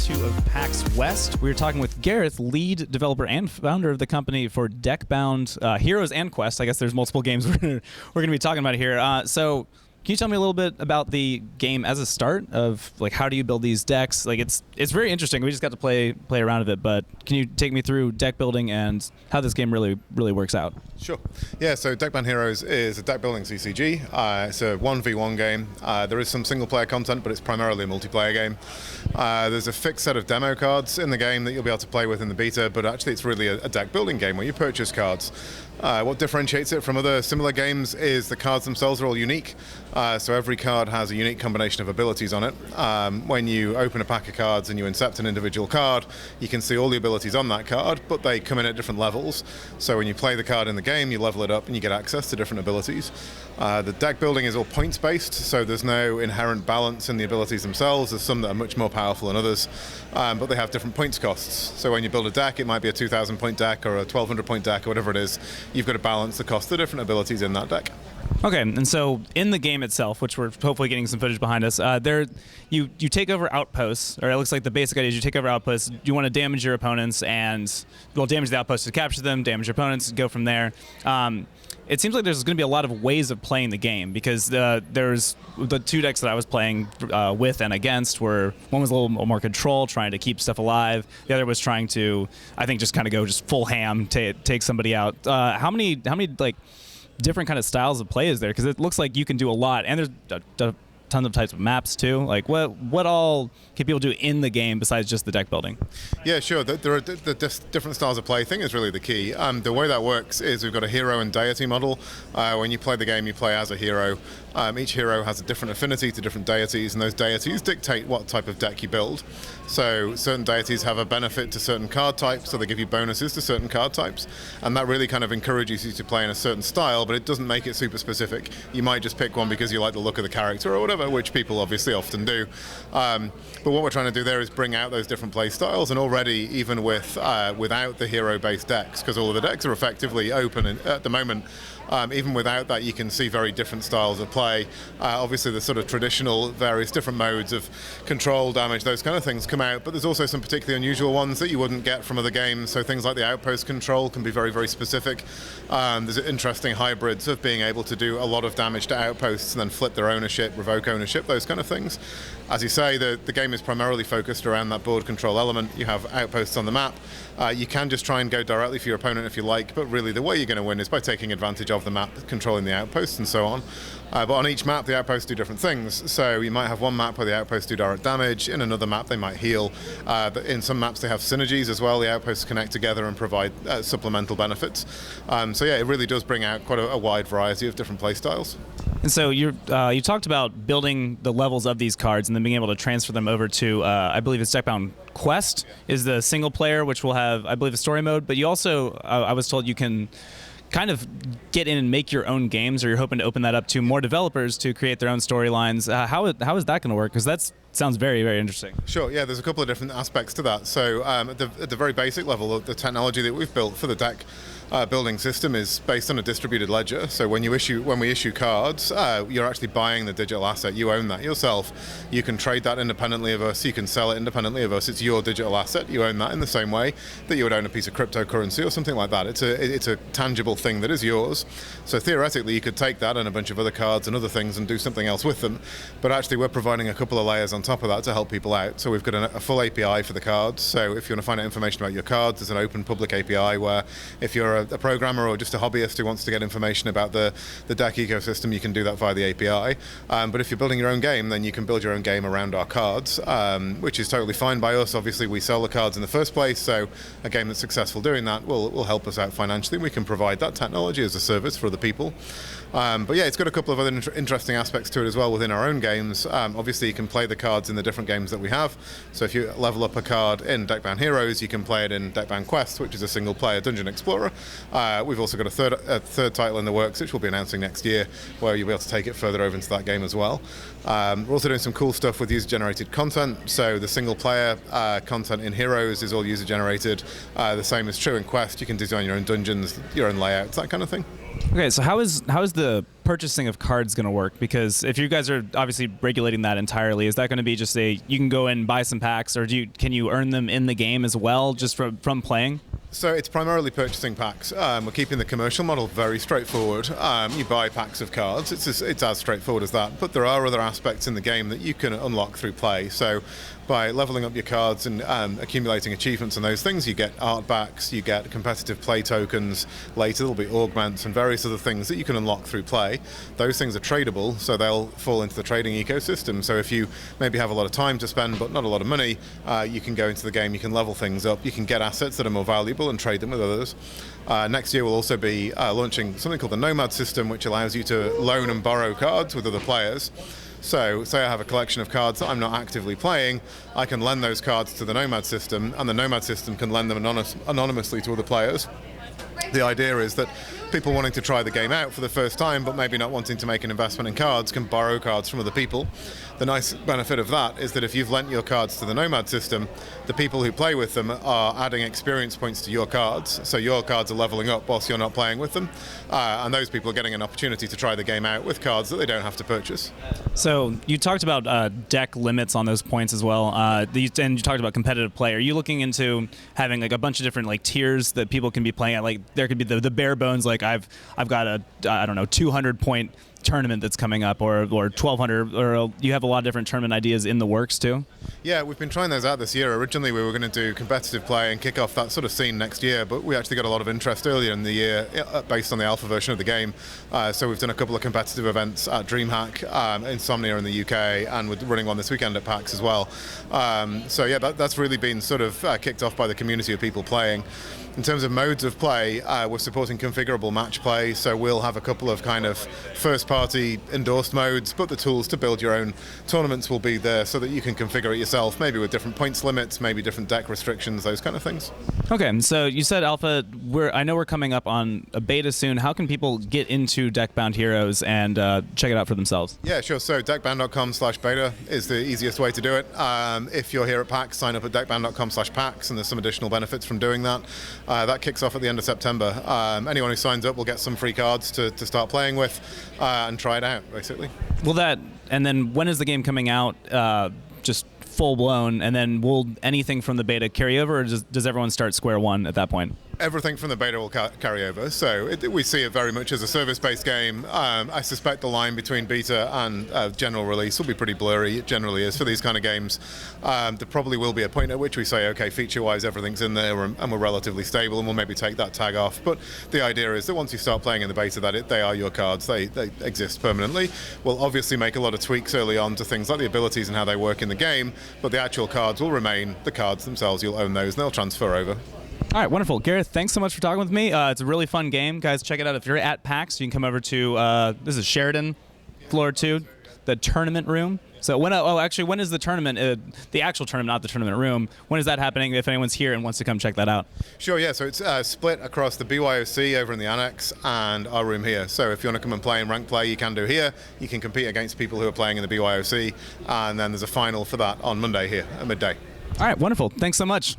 2 of PAX West. We were talking with Gareth, lead developer and founder of the company for Deckbound Heroes and Quest. I guess there's multiple games we're going to be talking about here. So can you tell me a little bit about the game as a start of like how do you build these decks? Like it's very interesting. We just got to play around with it, but can you take me through deck building and how this game really works out? Sure. Yeah, so Deckbound Heroes is a deck building CCG. It's a 1v1 game. There is some single player content, but it's primarily a multiplayer game. There's a fixed set of demo cards in the game that you'll be able to play with in the beta, but actually it's really a deck building game where you purchase cards. What differentiates it from other similar games is the cards themselves are all unique. So every card has a unique combination of abilities on it. When you open a pack of cards and you incept an individual card, you can see all the abilities on that card, but they come in at different levels. So when you play the card in the game, you level it up and you get access to different abilities. The deck building is all points based, so there's no inherent balance in the abilities themselves. There's some that are much more powerful than others, but they have different points costs. So when you build a deck, it might be a 2,000 point deck or a 1,200 point deck or whatever it is. You've got to balance the cost of the different abilities in that deck. Okay, and so in the game itself, which we're hopefully getting some footage behind us, you take over outposts, or it looks like the basic idea is you take over outposts. You want to damage your opponents and, well, damage the outposts to capture them, damage your opponents, go from there. It seems like there's going to be a lot of ways of playing the game because there's the two decks that I was playing with and against were, one was a little more control, trying to keep stuff alive. The other was trying to, I think, just kind of go just full ham, take somebody out. How many like different kind of styles of play is there? Because it looks like you can do a lot, and there's tons of types of maps too. Like what all can people do in the game besides just the deck building? Yeah, sure. There are different styles of play. I think is really the key. The way that works is we've got a hero and deity model. When you play the game, you play as a hero. Each hero has a different affinity to different deities, and those deities dictate what type of deck you build. So certain deities have a benefit to certain card types, so they give you bonuses to certain card types, and that really kind of encourages you to play in a certain style, but it doesn't make it super specific. You might just pick one because you like the look of the character or whatever, which people obviously often do. But what we're trying to do there is bring out those different play styles, and already even without the hero-based decks, because all of the decks are effectively open at the moment, even without that, you can see very different styles of play. Obviously, the sort of traditional various different modes of control, damage, those kind of things come out, but there's also some particularly unusual ones that you wouldn't get from other games. So things like the outpost control can be very specific. There's interesting hybrids of being able to do a lot of damage to outposts and then flip their ownership, revoke ownership, those kind of things. As you say, the game is primarily focused around that board control element. You have outposts on the map. You can just try and go directly for your opponent if you like, but really the way you're going to win is by taking advantage of the map, controlling the outposts and so on. But on each map, the outposts do different things. So you might have one map where the outposts do direct damage. In another map, they might heal. In some maps, they have synergies as well. The outposts connect together and provide supplemental benefits. So yeah, it really does bring out quite a wide variety of different play styles. And so you talked about building the levels of these cards and then being able to transfer them over to, I believe it's Deckbound Quest is the single player, which will have, I believe, a story mode. But you also, I was told you can kind of get in and make your own games, or you're hoping to open that up to more developers to create their own storylines. How is that going to work? Because that sounds very interesting. Sure, yeah, there's a couple of different aspects to that. So at the very basic level, the technology that we've built for the deck building system is based on a distributed ledger. So when we issue cards, you're actually buying the digital asset. You own that yourself. You can trade that independently of us. You can sell it independently of us. It's your digital asset. You own that in the same way that you would own a piece of cryptocurrency or something like that. It's a tangible thing that is yours. So theoretically, you could take that and a bunch of other cards and other things and do something else with them. But actually, we're providing a couple of layers on top of that to help people out. So we've got a full API for the cards. So if you want to find out information about your cards, there's an open public API where if you're a programmer or just a hobbyist who wants to get information about the deck ecosystem, you can do that via the API. But if you're building your own game, then you can build your own game around our cards, which is totally fine by us. Obviously, we sell the cards in the first place, so a game that's successful doing that will help us out financially. We can provide that technology as a service for other people. But yeah, it's got a couple of other interesting aspects to it as well within our own games. Obviously, you can play the cards in the different games that we have. So if you level up a card in Deckbound Heroes, you can play it in Deckbound Quest, which is a single-player dungeon explorer. We've also got a third title in the works, which we'll be announcing next year, where you'll be able to take it further over into that game as well. We're also doing some cool stuff with user-generated content. So the single-player content in Heroes is all user-generated. The same is true in Quest. You can design your own dungeons, your own layouts, that kind of thing. Okay, so how is the purchasing of cards going to work? Because if you guys are obviously regulating that entirely, is that going to be just you can go in and buy some packs, or can you earn them in the game as well, just from playing? So it's primarily purchasing packs. We're keeping the commercial model very straightforward. You buy packs of cards. It's as straightforward as that. But there are other aspects in the game that you can unlock through play. So by leveling up your cards and accumulating achievements and those things, you get artbacks, you get competitive play tokens. Later there'll be augments and various other things that you can unlock through play. Those things are tradable, so they'll fall into the trading ecosystem. So if you maybe have a lot of time to spend but not a lot of money, you can go into the game, you can level things up, you can get assets that are more valuable and trade them with others. Next year we'll also be launching something called the Nomad system, which allows you to loan and borrow cards with other players. So say I have a collection of cards that I'm not actively playing, I can lend those cards to the Nomad system, and the Nomad system can lend them anonymously to other players. The idea is that people wanting to try the game out for the first time but maybe not wanting to make an investment in cards can borrow cards from other people. The nice benefit of that is that if you've lent your cards to the Nomad system, the people who play with them are adding experience points to your cards, so your cards are leveling up whilst you're not playing with them, and those people are getting an opportunity to try the game out with cards that they don't have to purchase. So you talked about deck limits on those points as well, and you talked about competitive play. Are you looking into having like a bunch of different like tiers that people can be playing at? Like there could be the bare bones, like I've got a 200 point tournament that's coming up, or 1200, or you have a lot of different tournament ideas in the works too? Yeah, we've been trying those out this year. Originally we were going to do competitive play and kick off that sort of scene next year, but we actually got a lot of interest earlier in the year based on the alpha version of the game. So we've done a couple of competitive events at DreamHack, Insomnia in the UK, and we're running one this weekend at PAX as well. So yeah, that's really been sort of kicked off by the community of people playing. In terms of modes of play, we're supporting configurable match play, so we'll have a couple of kind of first-party endorsed modes, but the tools to build your own tournaments will be there so that you can configure it yourself, maybe with different points limits, maybe different deck restrictions, those kind of things. Okay, so you said alpha. I know we're coming up on a beta soon. How can people get into Deckbound Heroes and check it out for themselves? Yeah, sure. So deckbound.com/beta is the easiest way to do it. If you're here at PAX, sign up at deckbound.com/PAX, and there's some additional benefits from doing that. That kicks off at the end of September. Anyone who signs up will get some free cards to start playing with and try it out, basically. And then when is the game coming out? Just full blown, and then will anything from the beta carry over, or does everyone start square one at that point? Everything from the beta will carry over, so we see it very much as a service-based game. I suspect the line between beta and general release will be pretty blurry. It generally is for these kind of games. There probably will be a point at which we say, okay, feature-wise everything's in there and we're relatively stable, and we'll maybe take that tag off. But the idea is that once you start playing in the beta, they are your cards. They exist permanently. We'll obviously make a lot of tweaks early on to things like the abilities and how they work in the game, but the actual cards will remain the cards themselves. You'll own those and they'll transfer over. All right, wonderful. Gareth, thanks so much for talking with me. It's a really fun game. Guys, check it out. If you're at PAX, you can come over to, this is Sheridan, floor 2, the tournament room. So when is the tournament, the actual tournament, not the tournament room, when is that happening if anyone's here and wants to come check that out? Sure, yeah, so it's split across the BYOC over in the Annex and our room here. So if you want to come and play in ranked play, you can do here. You can compete against people who are playing in the BYOC, and then there's a final for that on Monday here at midday. All right, wonderful. Thanks so much.